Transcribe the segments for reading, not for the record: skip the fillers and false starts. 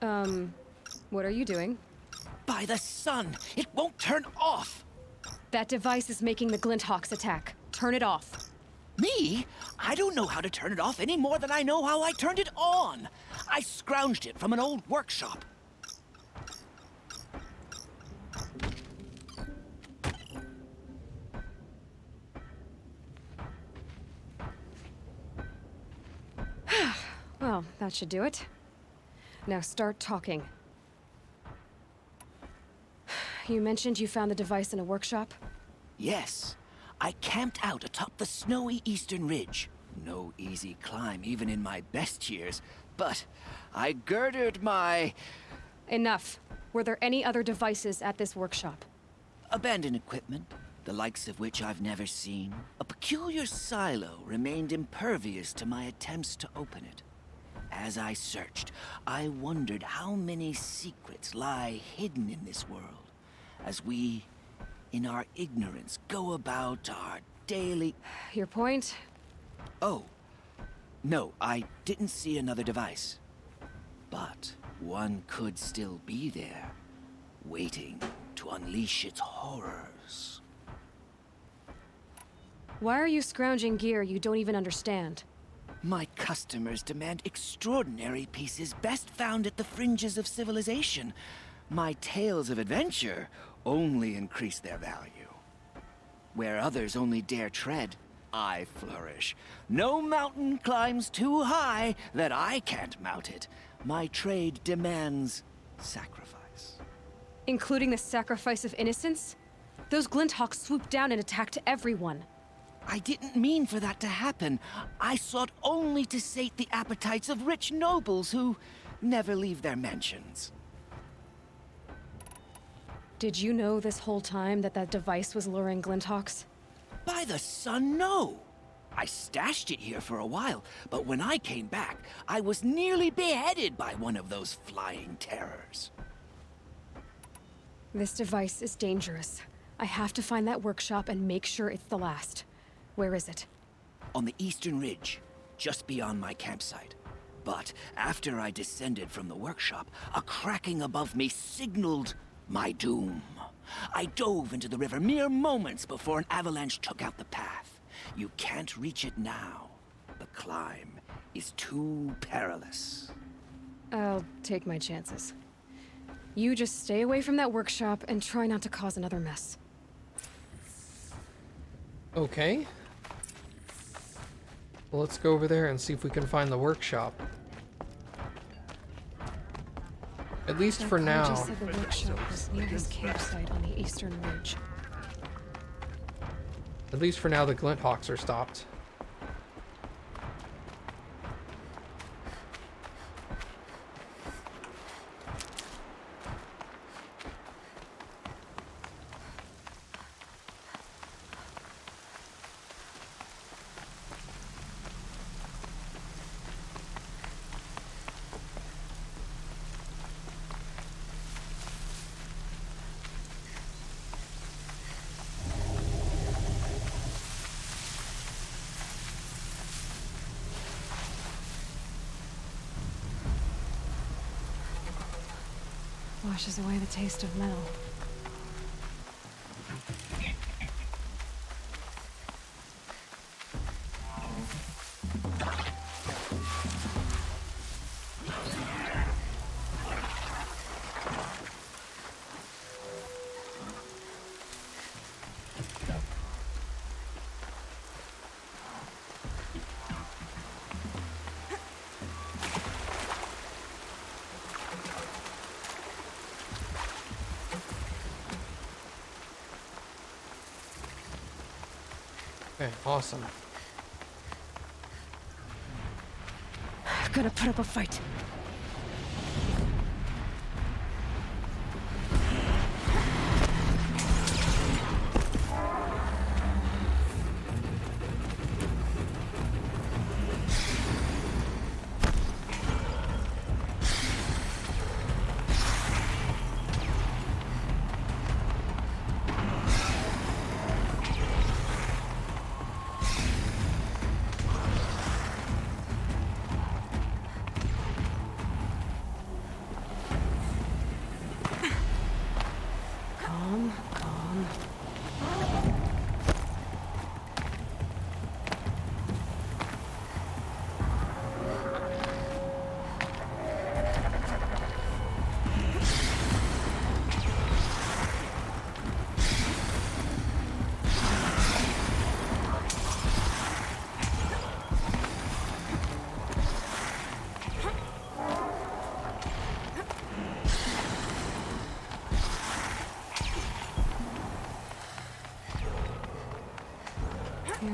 What are you doing? By the sun! It won't turn off! That device is making the Glinthawks attack. Turn it off. Me? I don't know how to turn it off any more than I know how I turned it on. I scrounged it from an old workshop. Well, that should do it. Now start talking. You mentioned you found the device in a workshop? Yes. I camped out atop the snowy eastern ridge. No easy climb, even in my best years. But I girded my... Enough. Were there any other devices at this workshop? abandoned equipment, the likes of which I've never seen. A peculiar silo remained impervious to my attempts to open it. As I searched, I wondered how many secrets lie hidden in this world, as we, in our ignorance, go about our daily... Your point? Oh, no, I didn't see another device. But one could still be there, waiting to unleash its horrors. Why are you scrounging gear you don't even understand? My customers demand extraordinary pieces best found at the fringes of civilization. My tales of adventure only increase their value. Where others only dare tread, I flourish. No mountain climbs too high that I can't mount it. My trade demands sacrifice. Including the sacrifice of innocence? Those Glinthawks swooped down and attacked everyone. I didn't mean for that to happen. I sought only to sate the appetites of rich nobles who never leave their mansions. Did you know this whole time that that device was luring Glinthawks? By the sun, no! I stashed it here for a while, but when I came back, I was nearly beheaded by one of those flying terrors. This device is dangerous. I have to find that workshop and make sure it's the last. Where is it? On the eastern ridge, just beyond my campsite. But after I descended from the workshop, a cracking above me signaled my doom. I dove into the river mere moments before an avalanche took out the path. You can't reach it now. The climb is too perilous. I'll take my chances. You just stay away from that workshop and try not to cause another mess. Okay. Well, let's go over there and see if we can find the workshop. At least for now. Just said the workshop was near his campsite on the eastern ridge. At least for now, the Glinthawks are stopped. Washes away the taste of metal. Okay, awesome. Gonna put up a fight.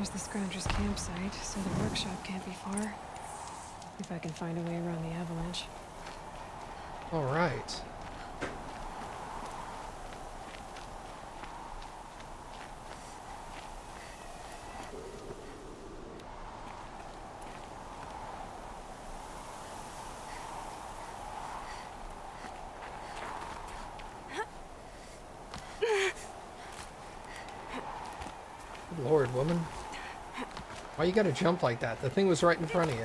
There's the Scrounger's campsite, so the workshop can't be far. If I can find a way around the avalanche. All right. Good Lord, woman. Why you gotta jump like that? The thing was right in front of you.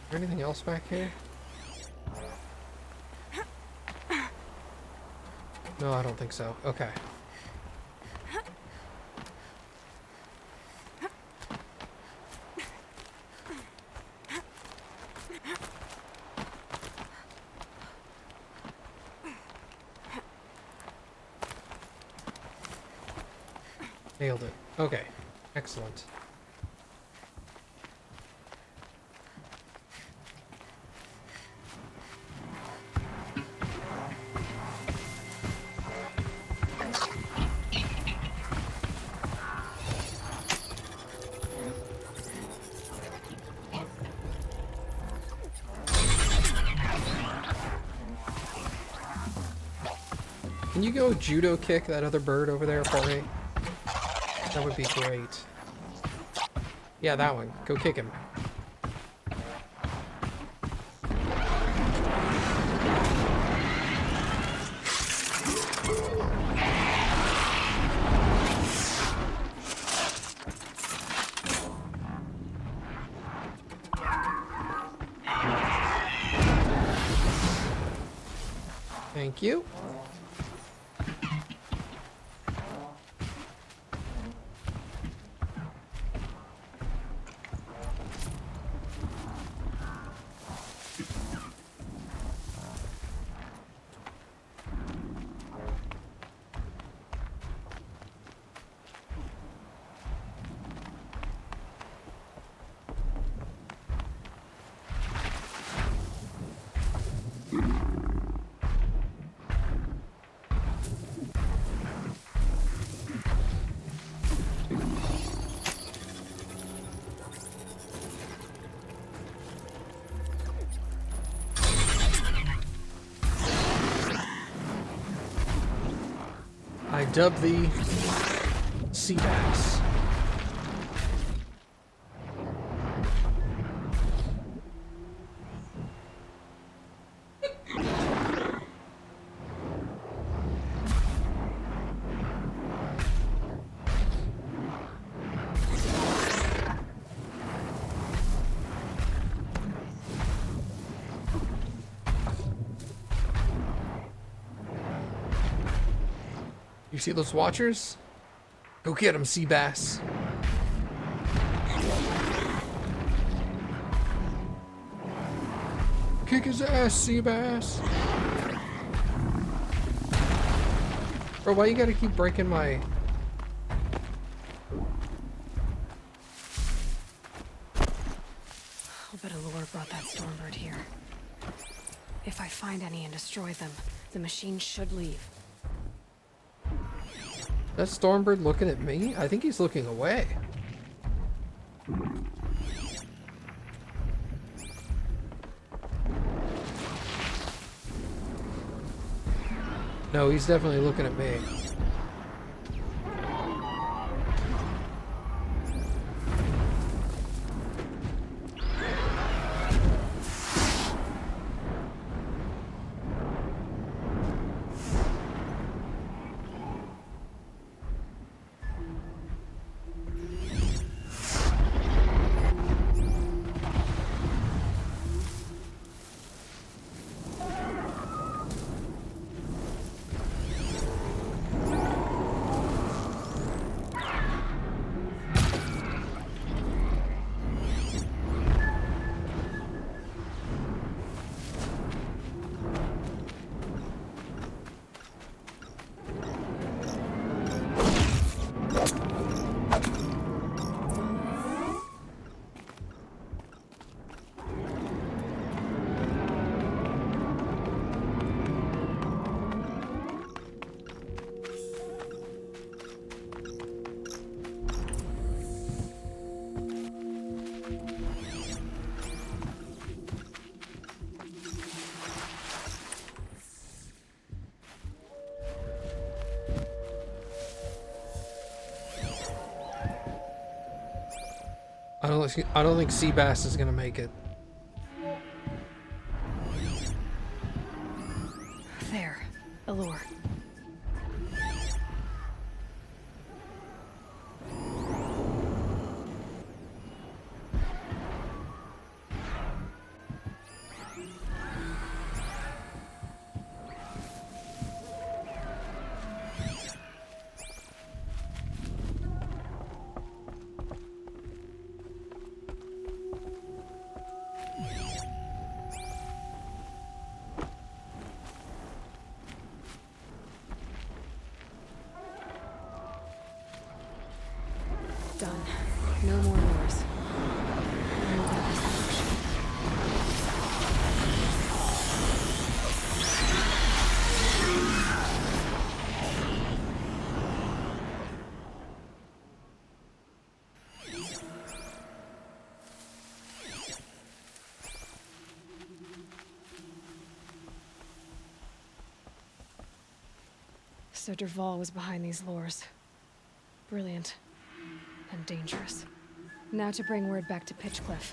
Is there anything else back here? No, I don't think so. Okay. Nailed it. Okay. Excellent. Can you go judo kick that other bird over there for me? That would be great. Yeah, that one. Go kick him. Thank you. I dub thee sea bass. You see those watchers? Go get them, sea bass. Kick his ass, sea bass. Bro, why you gotta keep breaking my... I'll bet Allure brought that Stormbird here. If I find any and destroy them, the machine should leave. That Stormbird looking at me? I think he's looking away. No, he's definitely looking at me. I don't think sea bass is gonna make it. There. A lure. Done. No more lures. Now we'll go use the workshop. So Derval was behind these lures. Brilliant. And dangerous. Now to bring word back to Pitchcliff.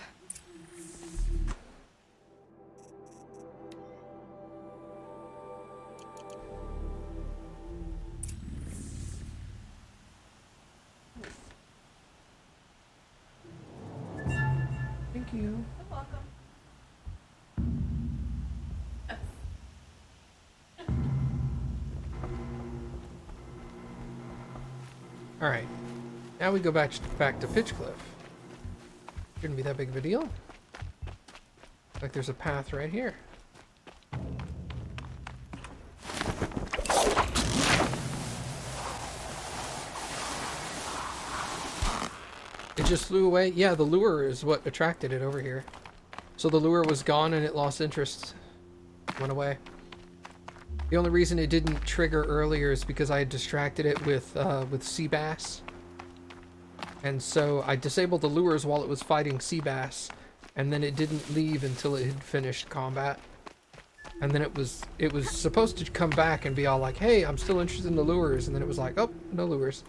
Thank you. You're welcome. All right. Now we go back to Pitchcliff. Shouldn't be that big of a deal. Like there's a path right here. It just flew away. Yeah, the lure is what attracted it over here. So the lure was gone and it lost interest. Went away. The only reason it didn't trigger earlier is because I had distracted it with sea bass. And so I disabled the lures while it was fighting sea bass, and then it didn't leave until it had finished combat. And then it was supposed to come back and be all like, "Hey, I'm still interested in the lures," and then it was like, "Oh, no lures."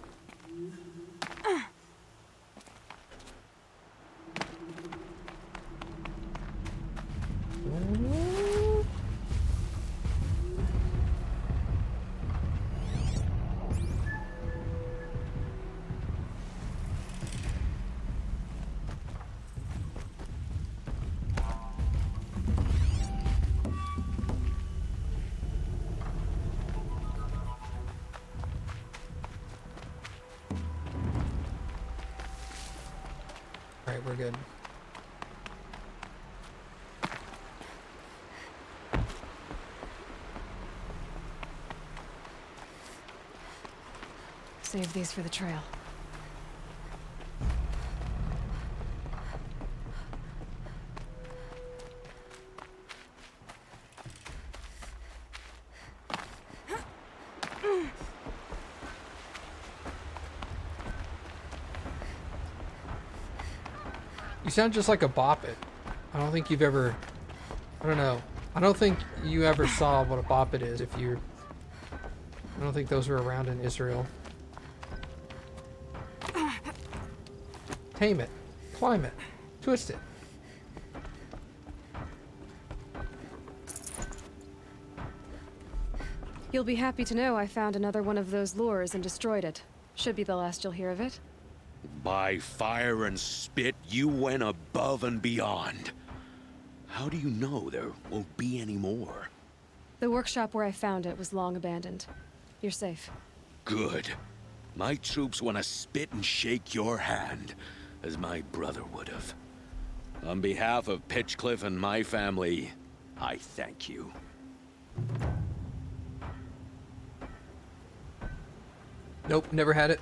Alright, we're good. Save these for the trail. You sound just like a bop it. I don't think you've ever... I don't know. I don't think you ever saw what a bop it is if you're... I don't think those were around in Israel. Tame it. Climb it. Twist it. You'll be happy to know I found another one of those lures and destroyed it. Should be the last you'll hear of it. By fire and spit, you went above and beyond. How do you know there won't be any more? The workshop where I found it was long abandoned. You're safe. Good. My troops want to spit and shake your hand, as my brother would have. On behalf of Pitchcliff and my family, I thank you. Nope, never had it.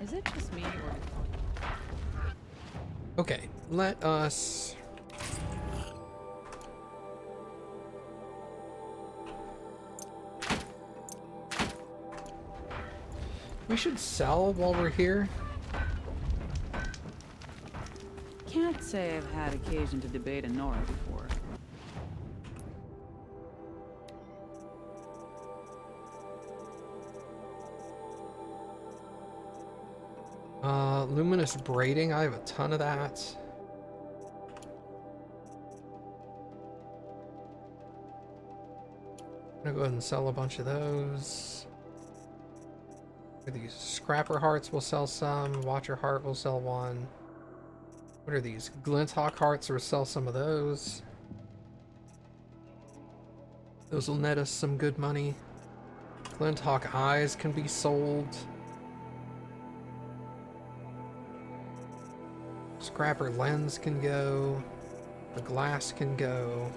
Is it just me or... Okay, let us... We should sell while we're here. Can't say I've had occasion to debate a Nora before. Luminous braiding. I have a ton of that. I'm gonna go ahead and sell a bunch of those. What are these? Scrapper hearts will sell some. Watcher heart will sell one. What are these? Glinthawk hearts will sell some of those. Those will net us some good money. Glinthawk eyes can be sold. Scrapper lens can go. The glass can go.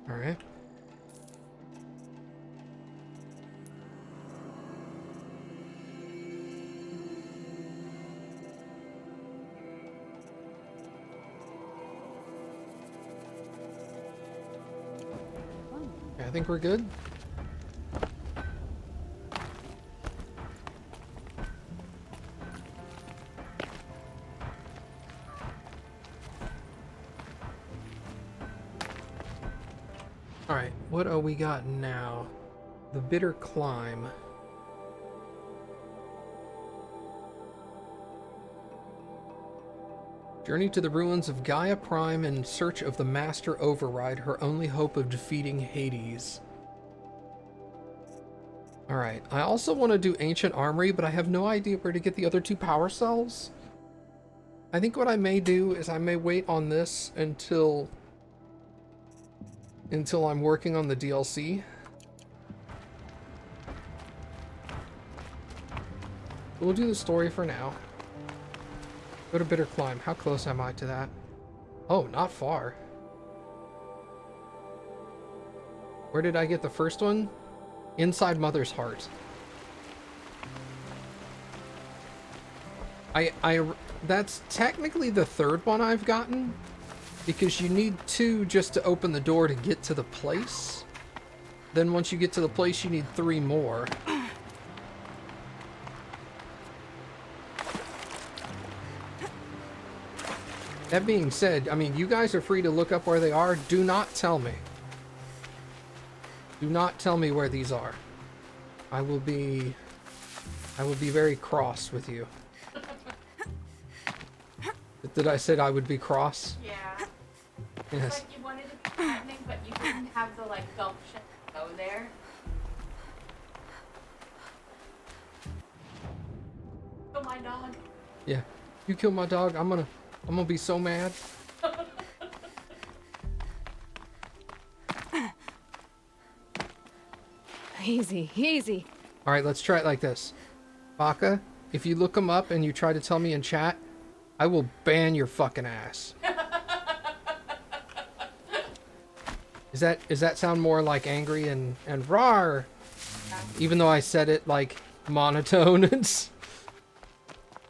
All right. I think we're good. Alright, what do we got now? The Bitter Climb. Journey to the ruins of Gaia Prime in search of the Master Override, her only hope of defeating Hades. Alright, I also want to do Ancient Armory, but I have no idea where to get the other 2 power cells. I think what I may do is I may wait on this until I'm working on the DLC. We'll do the story for now. Go to Bitter Climb. How close am I to that? Oh, not far. Where did I get the first one? Inside Mother's Heart. That's technically the 3rd one I've gotten, because you need 2 just to open the door to get to the place. Then once you get to the place, you need 3 more. That being said, I mean, you guys are free to look up where they are. Do not tell me. Do not tell me where these are. I will be very cross with you. Did I say I would be cross? Yeah. Yes. Like you wanted to be threatening, but you didn't have the like gumption to go there. Kill my dog. Yeah. You kill my dog, I'm gonna be so mad. Easy, easy. Alright, let's try it like this. Baka, if you look them up and you try to tell me in chat, I will ban your fucking ass. Does that sound more like angry and rawr? Even though I said it like monotone.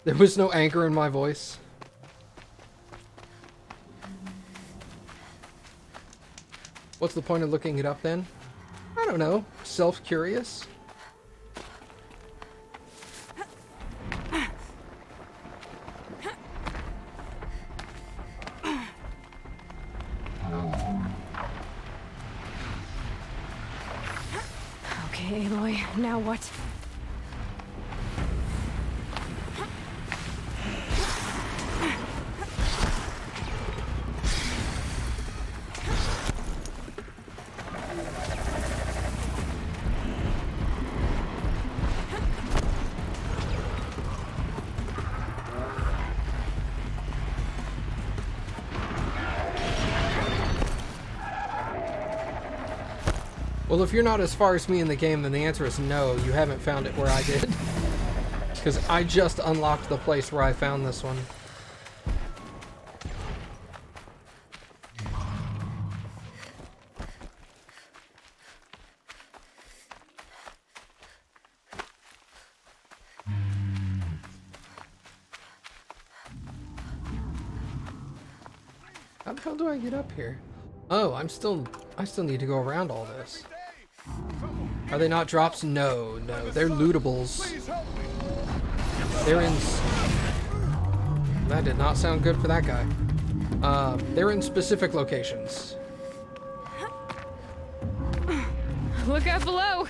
There was no anger in my voice. What's the point of looking it up then? I don't know. Self-curious? Okay, Aloy, now what? Well, if you're not as far as me in the game, then the answer is no, you haven't found it where I did. Because I just unlocked the place where I found this one. How the hell do I get up here? Oh, I'm still I still need to go around all this. Are they not drops? No, no. They're lootables. They're in... That did not sound good for that guy. They're in specific locations. Look out below!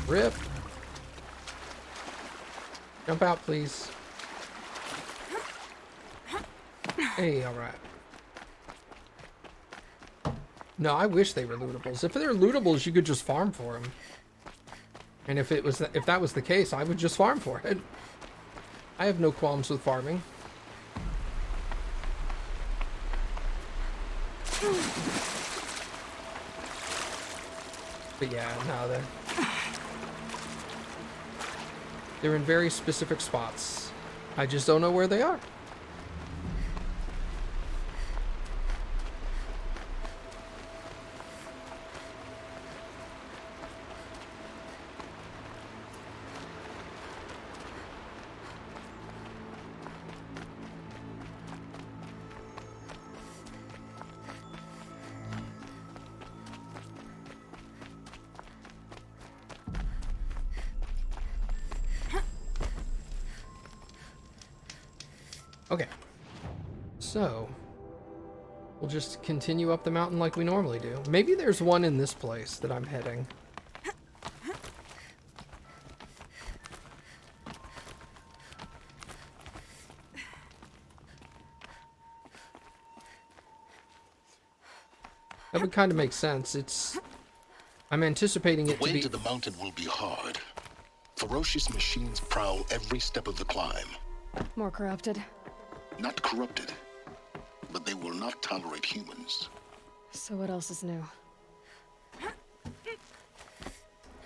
Rip. Jump out, please. Hey, alright. No, I wish they were lootables. If they're lootables, you could just farm for them. And if that was the case, I would just farm for it. I have no qualms with farming. But yeah, no, they're in very specific spots. I just don't know where they are. Okay, so we'll just continue up the mountain like we normally do. Maybe there's one in this place that I'm heading. That would kind of make sense. I'm anticipating it to be... The way to the mountain will be hard. Ferocious machines prowl every step of the climb. More corrupted. Not corrupted, but they will not tolerate humans. So what else is new?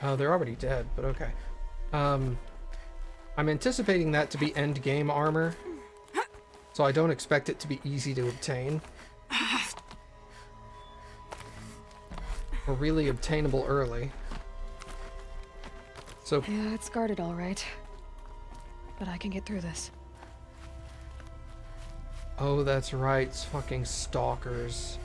Oh, they're already dead, but okay. I'm anticipating that to be end game armor, so I don't expect it to be easy to obtain. Or really obtainable early. So Yeah, it's guarded all right. But I can get through this. oh, that's right, it's fucking stalkers.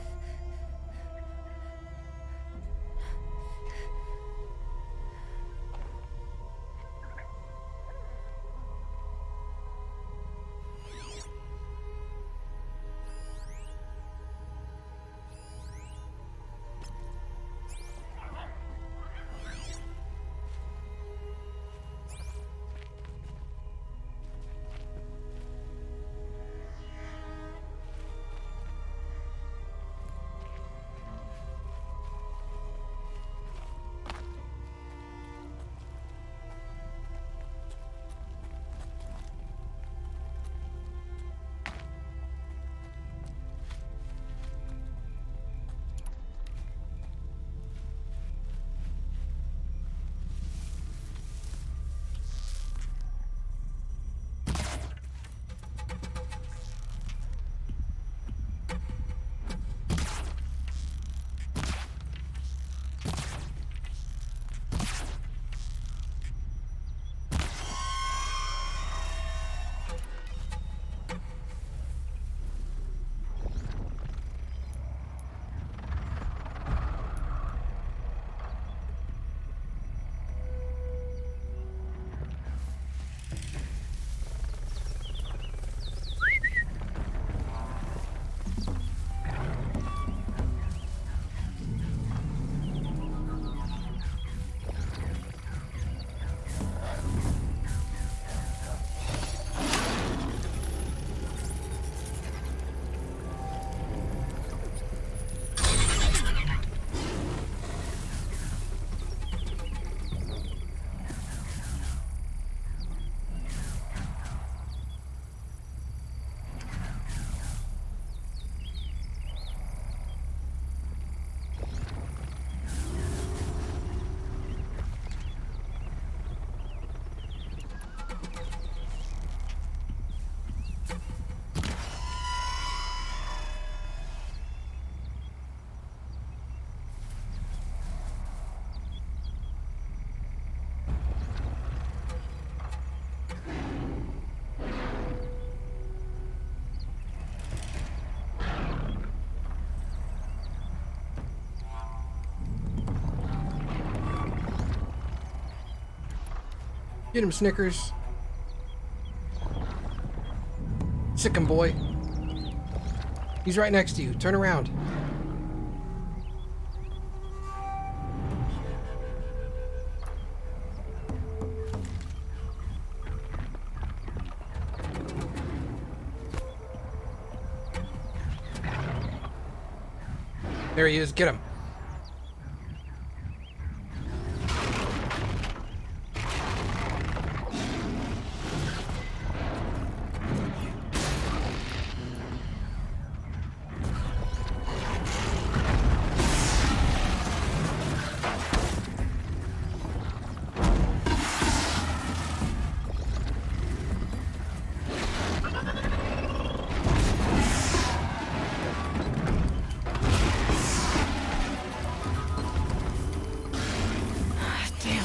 Get him, Snickers. Sick him, boy. He's right next to you. Turn around. There he is. Get him. Damn.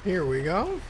Here we go.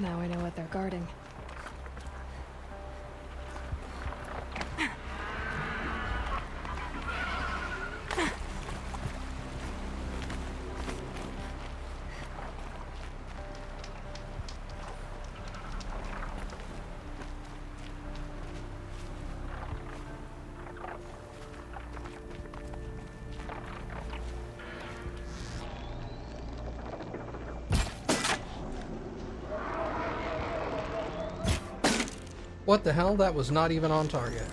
Now I know what they're guarding. What the hell? That was not even on target.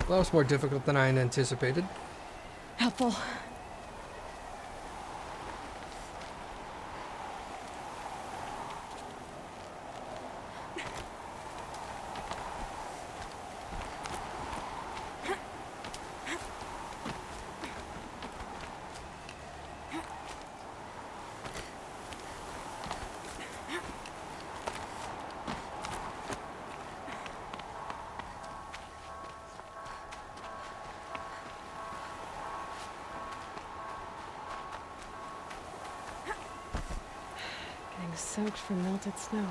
Well, that was more difficult than I had anticipated. Helpful. Getting soaked from melted snow.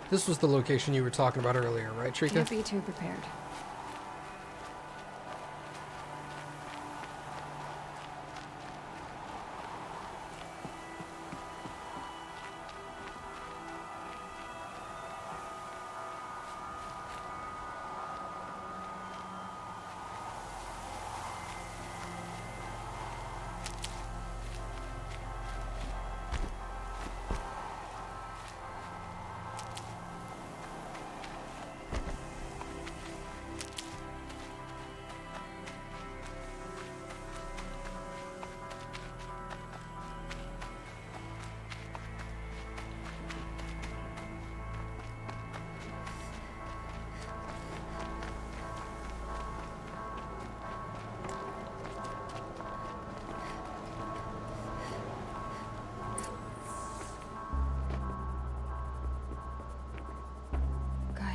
This was the location you were talking about earlier, right, Trika? Can't be too prepared.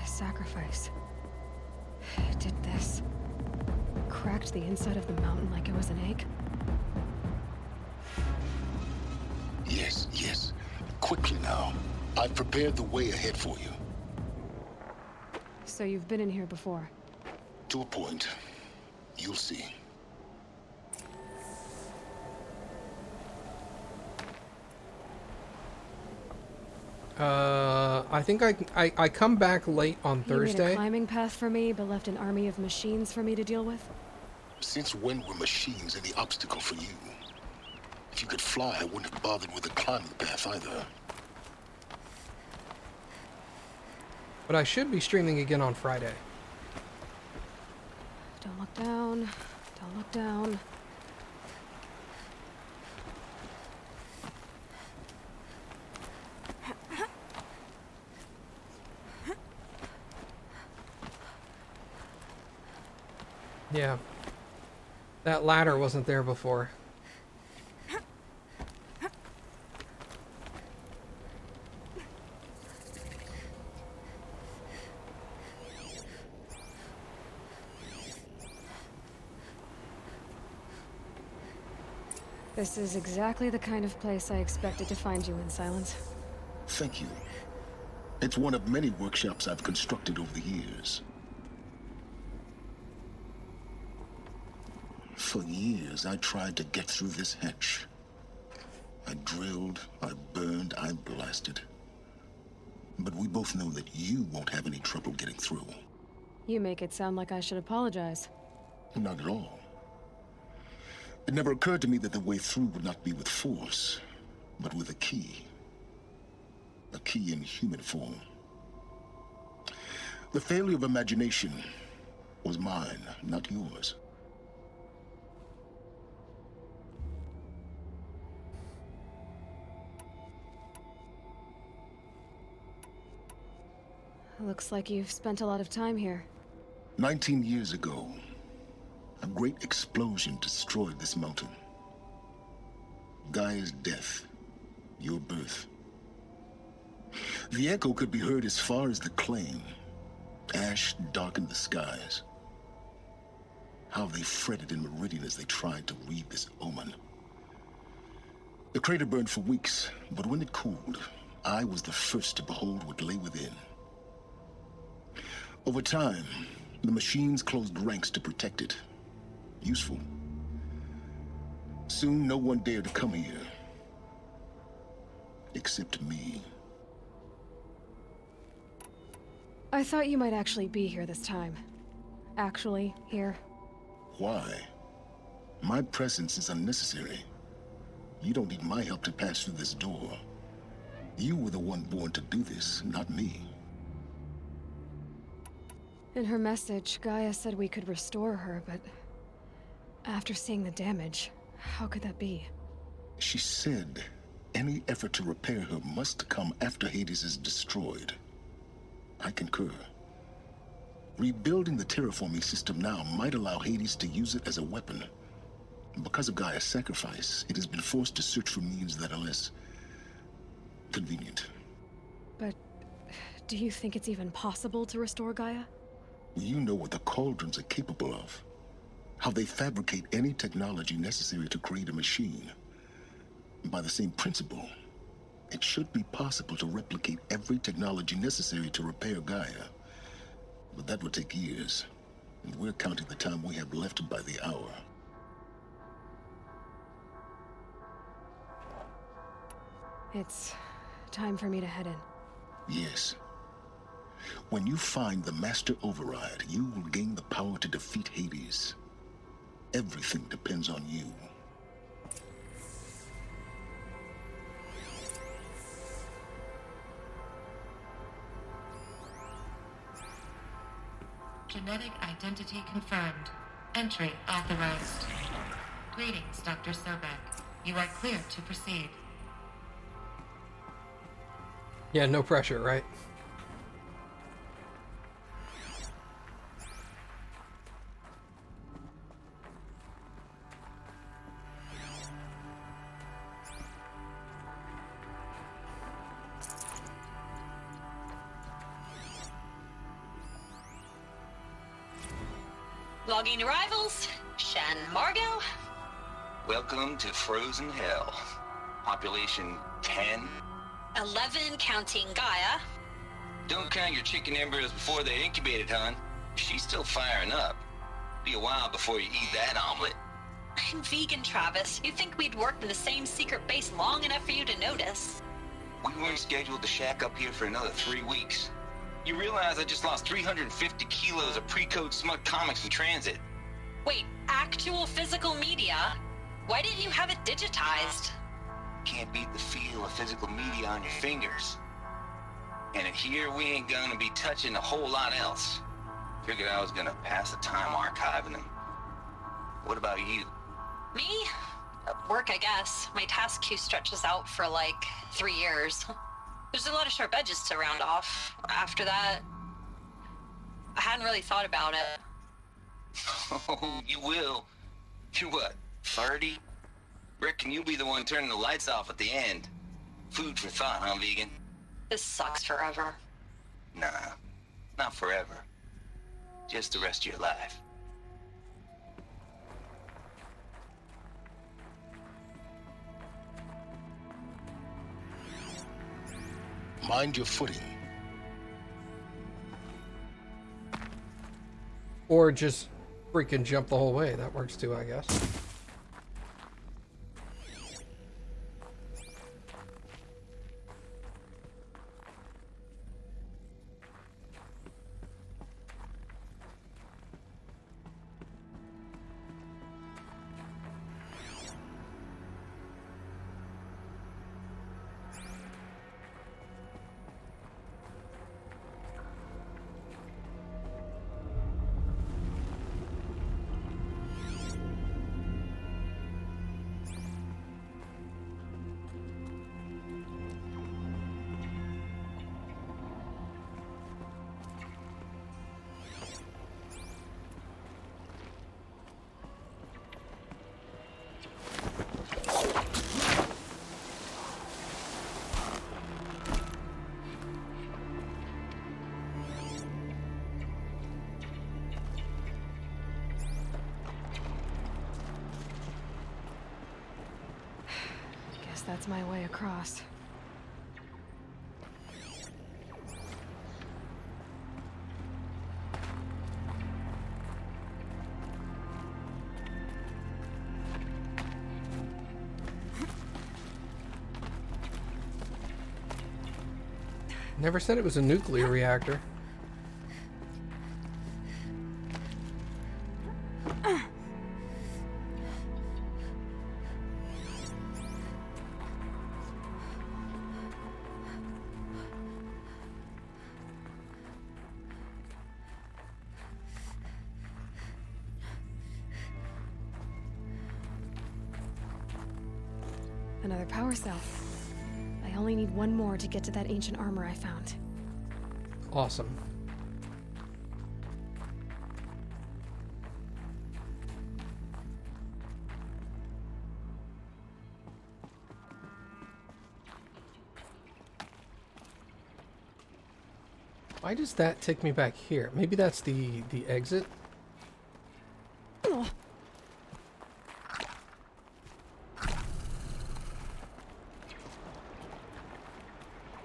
Sacrifice. It did this. Cracked the inside of the mountain like it was an egg. Yes, yes. Quickly now. I've prepared the way ahead for you. So you've been in here before? To a point. You'll see. I think I come back late on You made Thursday. a climbing path for me, but left an army of machines for me to deal with? Since when were machines any obstacle for you? If you could fly, I wouldn't have bothered with the climbing path either. But I should be streaming again on Friday. Don't look down. Don't look down. Yeah. That ladder wasn't there before. This is exactly the kind of place I expected to find you in, Silence. Thank you. It's one of many workshops I've constructed over the years. For years, I tried to get through this hatch. I drilled, I burned, I blasted. But we both know that you won't have any trouble getting through. You make it sound like I should apologize. Not at all. It never occurred to me that the way through would not be with force, but with a key. A key in human form. The failure of imagination was mine, not yours. Looks like you've spent a lot of time here. 19 years ago, a great explosion destroyed this mountain. Gaia's death, your birth. The echo could be heard as far as the claim. Ash darkened the skies. How they fretted in Meridian as they tried to read this omen. The crater burned for weeks, but when it cooled, I was the first to behold what lay within. Over time, the machines closed ranks to protect it. Useful. Soon, no one dared to come here. Except me. I thought you might actually be here this time. Actually, here. Why? My presence is unnecessary. You don't need my help to pass through this door. You were the one born to do this, not me. In her message, Gaia said we could restore her, but after seeing the damage, how could that be? She said any effort to repair her must come after Hades is destroyed. I concur. Rebuilding the terraforming system now might allow Hades to use it as a weapon. Because of Gaia's sacrifice, it has been forced to search for means that are less convenient. But do you think it's even possible to restore Gaia? You know what the Cauldrons are capable of. How they fabricate any technology necessary to create a machine. By the same principle, it should be possible to replicate every technology necessary to repair Gaia. But that would take years, and we're counting the time we have left by the hour. It's time for me to head in. Yes. When you find the Master Override, you will gain the power to defeat Hades. Everything depends on you. Genetic identity confirmed. Entry authorized. Greetings, Dr. Sobek. You are clear to proceed. Yeah, no pressure, right? Logging arrivals. Shen Margot. Welcome to Frozen Hell. Population 10. 11 counting Gaia. Don't count your chicken embryos before they're incubated, hon. She's still firing up. Be a while before you eat that omelet. I'm vegan, Travis. You'd think we'd worked in the same secret base long enough for you to notice. We weren't scheduled to shack up here for another 3 weeks. You realize I just lost 350 kilos of pre-code smut comics in transit. Wait, actual physical media? Why didn't you have it digitized? Can't beat the feel of physical media on your fingers. And here we ain't gonna be touching a whole lot else. Figured I was gonna pass the time archiving them. What about you? Me? Work, I guess. My task queue stretches out for like 3 years. There's a lot of sharp edges to round off. After that, I hadn't really thought about it. Oh, you will. You're what, 30? Reckon you'll be the one turning the lights off at the end. Food for thought, huh, vegan? This sucks forever. Nah, not forever. Just the rest of your life. Mind your footing. Or just freaking jump the whole way. That works too, I guess. That's my way across. Never said it was a nuclear reactor. Another power cell. I only need one more to get to that ancient armor I found. Awesome. Why does that take me back here? Maybe that's the exit?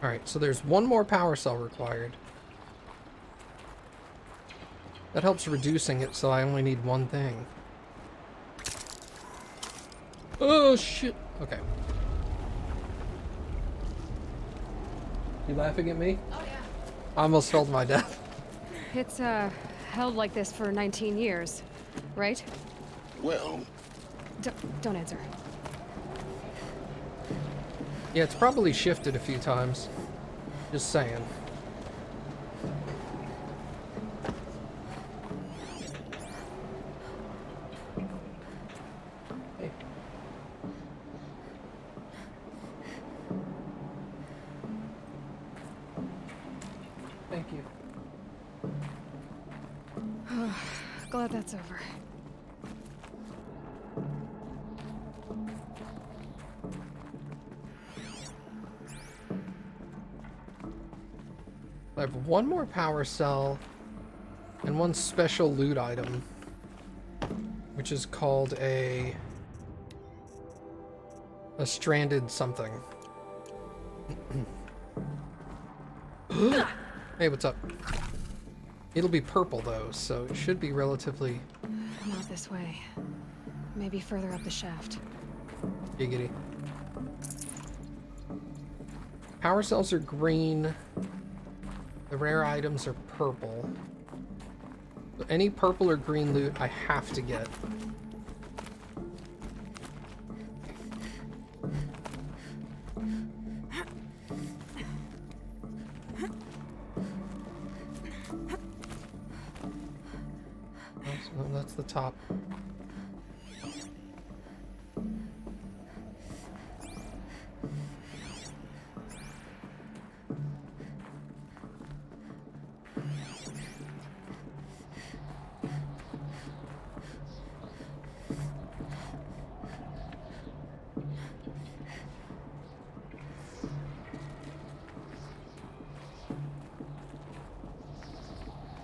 Alright, so there's one more power cell required. That helps reducing it, so I only need one thing. Oh, shit! Okay. You laughing at me? Oh, yeah. I almost fell to my death. It's, held like this for 19 years, right? Well, Don't answer. Yeah, it's probably shifted a few times. Just saying. Hey. Thank you. Glad that's over. I have one more power cell and one special loot item, which is called a stranded something. Hey, what's up? It'll be purple though, so it should be relatively Not this way. Maybe further up the shaft. giggity. Power cells are green. The rare items are purple. So any purple or green loot I have to get. Oh, so that's the top.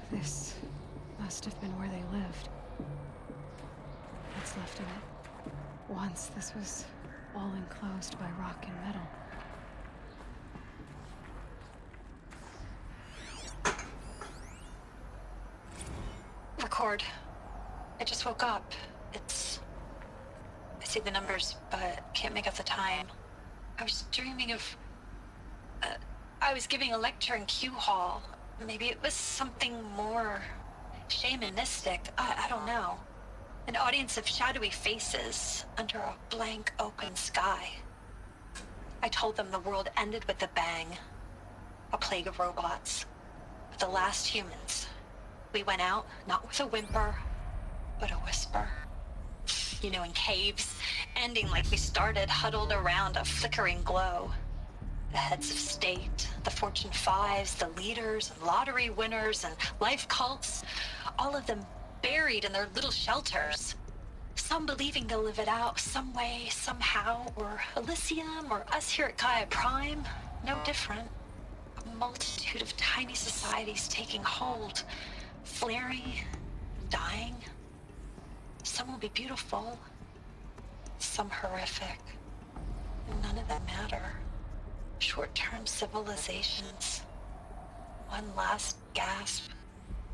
This must have been where they lived. What's left of it? Once this was all enclosed by rock and metal. Record. I just woke up. I see the numbers, but can't make out the time. I was dreaming of... I was giving a lecture in Q Hall. Maybe it was something more shamanistic. I don't know. An audience of shadowy faces under a blank open sky. I told them the world ended with a bang. A plague of robots. But the last humans. We went out, not with a whimper, but a whisper. You know, in caves, ending like we started, huddled around a flickering glow. The heads of state, the Fortune 5s, the leaders, and lottery winners, and life cults, all of them buried in their little shelters. Some believing they'll live it out some way, somehow, or Elysium, or us here at Gaia Prime, no different. A multitude of tiny societies taking hold, flaring, dying. Some will be beautiful, some horrific. None of them matter. Short-term civilizations. One last gasp.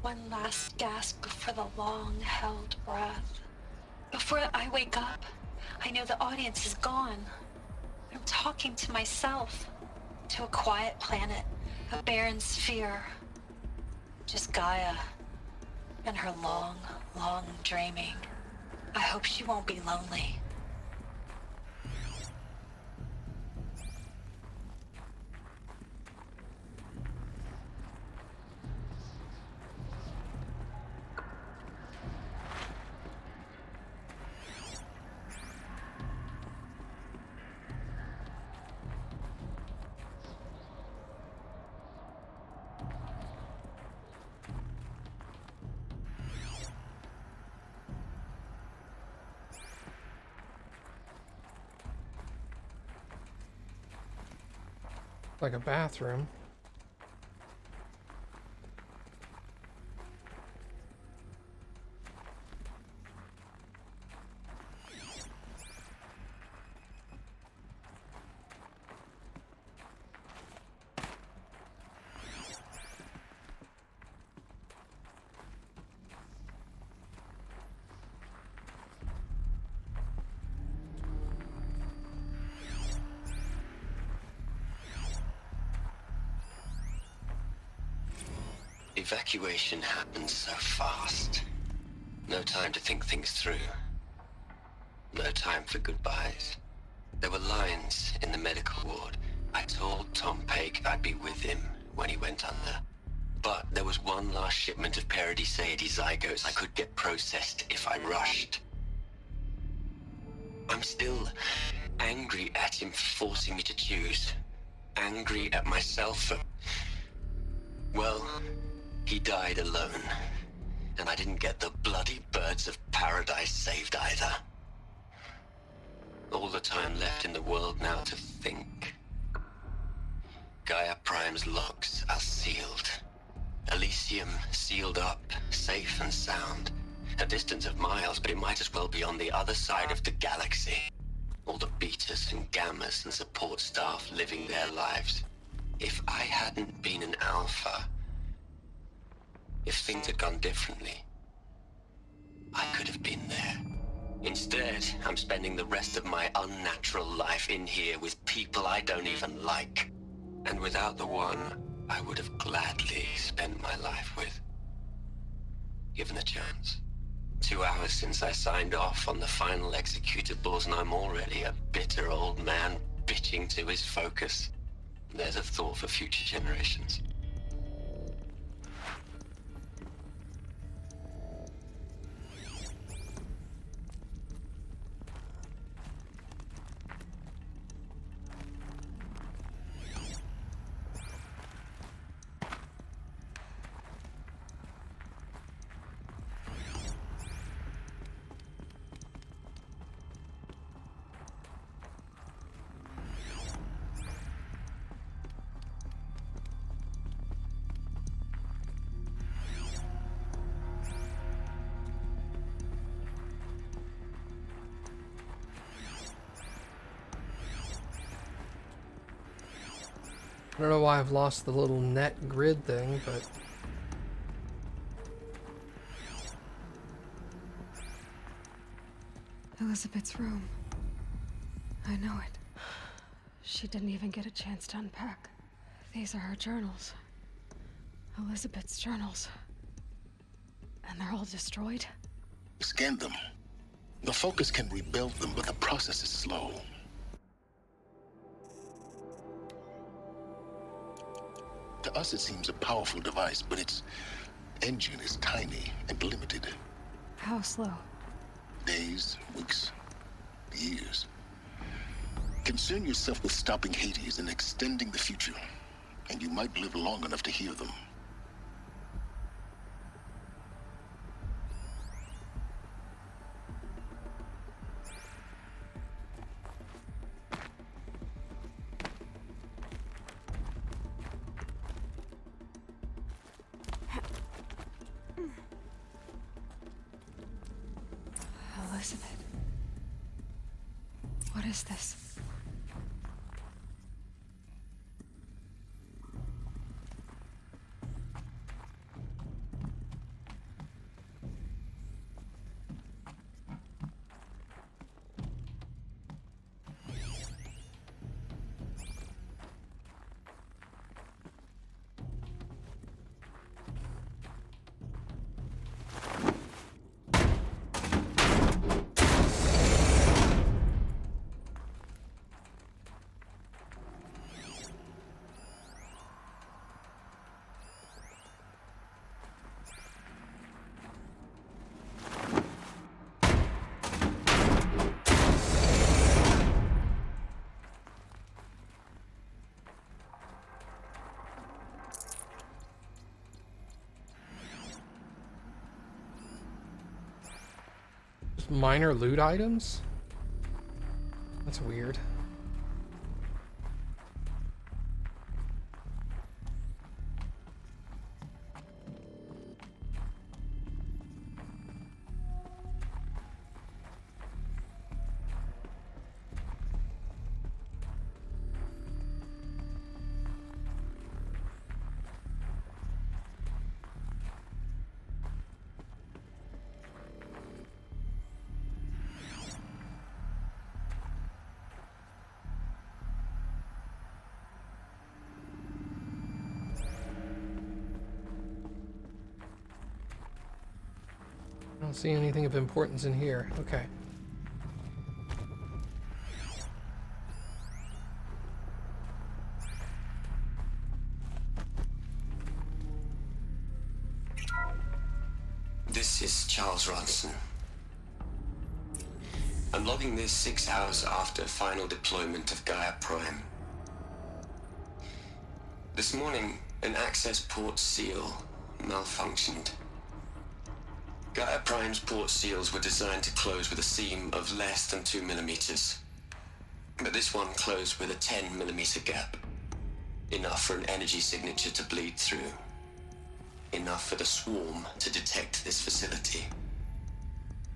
One last gasp before the long-held breath. Before I wake up, I know the audience is gone. I'm talking to myself. To a quiet planet, A barren sphere. Just Gaia. And her long, long dreaming. I hope she won't be lonely. Like a bathroom. Evacuation happened so fast. No time to think things through. No time for goodbyes. There were lines in the medical ward. I told Tom Paik I'd be with him when he went under. But there was one last shipment of Paradiseidae zygotes I could get processed if I rushed. I'm still angry at him for forcing me to choose. Angry at myself for... well... he died alone, and I didn't get the bloody birds of paradise saved either. All the time left in the world now to think. Gaia Prime's locks are sealed. Elysium sealed up, safe and sound. A distance of miles, but it might as well be on the other side of the galaxy. All the betas and gammas and support staff living their lives. If I hadn't been an alpha... if things had gone differently, I could have been there. Instead, I'm spending the rest of my unnatural life in here with people I don't even like. And without the one I would have gladly spent my life with. Given a chance. 2 hours since I signed off on the final executables, and I'm already a bitter old man bitching to his focus. There's a thought for future generations. I don't know why I've lost the little net grid thing, but... Elizabeth's room. I know it. She didn't even get a chance to unpack. These are her journals. Elizabeth's journals. And they're all destroyed? Scan them. The Focus can rebuild them, but the process is slow. To us, it seems a powerful device, but its engine is tiny and limited. How slow? Days, weeks, years. Concern yourself with stopping Hades and extending the future, and you might live long enough to hear them. Elizabeth. What is this? Minor loot items? That's weird. I don't see anything of importance in here. Okay. This is Charles Ronson. I'm logging this 6 hours after final deployment of Gaia Prime. This morning, an access port seal malfunctioned. Gaia Prime's port seals were designed to close with a seam of less than 2 millimeters. But this one closed with a 10 millimeter gap. Enough for an energy signature to bleed through. Enough for the swarm to detect this facility.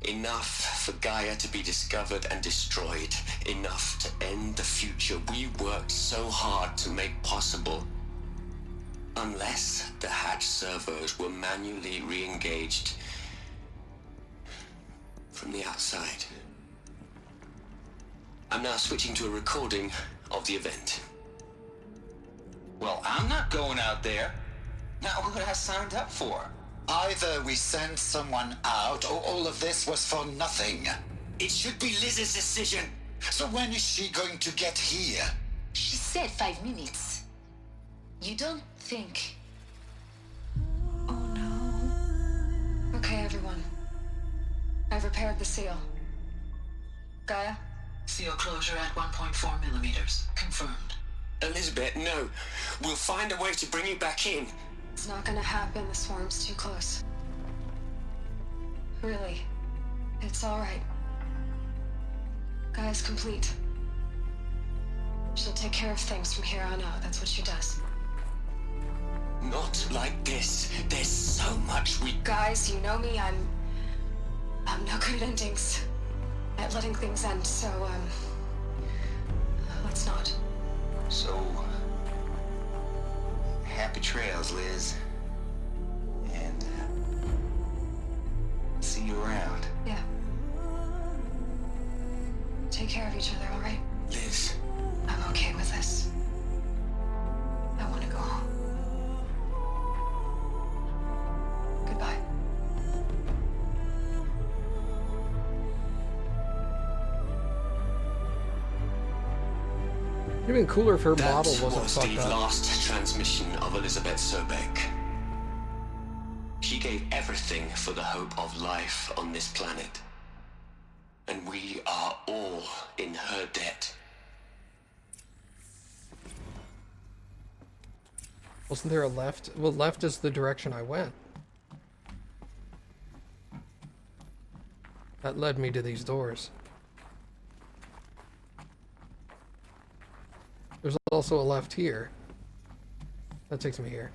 Enough for Gaia to be discovered and destroyed. Enough to end the future we worked so hard to make possible. Unless the hatch servos were manually re-engaged from the outside. I'm now switching to a recording of the event. Well, I'm not going out there. Not what I signed up for. Either we send someone out, or all of this was for nothing. It should be Liz's decision. So when is she going to get here? She said 5 minutes. You don't think... Oh no. Okay, everyone. I've repaired the seal. Gaia? Seal closure at 1.4 millimeters. Confirmed. Elizabeth, no. We'll find a way to bring you back in. It's not gonna happen. The swarm's too close. Really. It's alright. Gaia's complete. She'll take care of things from here on out. That's what she does. Not like this. There's so much we... Guys, you know me. I'm no good at endings. At letting things end, so, let's not. So, happy trails, Liz. And see you around. Yeah. Take care of each other, all right? Liz. I'm okay with this. I want to go home. Goodbye. It'd been cooler if her model That wasn't was fucked the up. last transmission of Elizabeth Sobeck. She gave everything for the hope of life on this planet. And we are all in her debt. Wasn't there a left? Well, left is the direction I went. That led me to these doors. There's also a left here. That takes me here.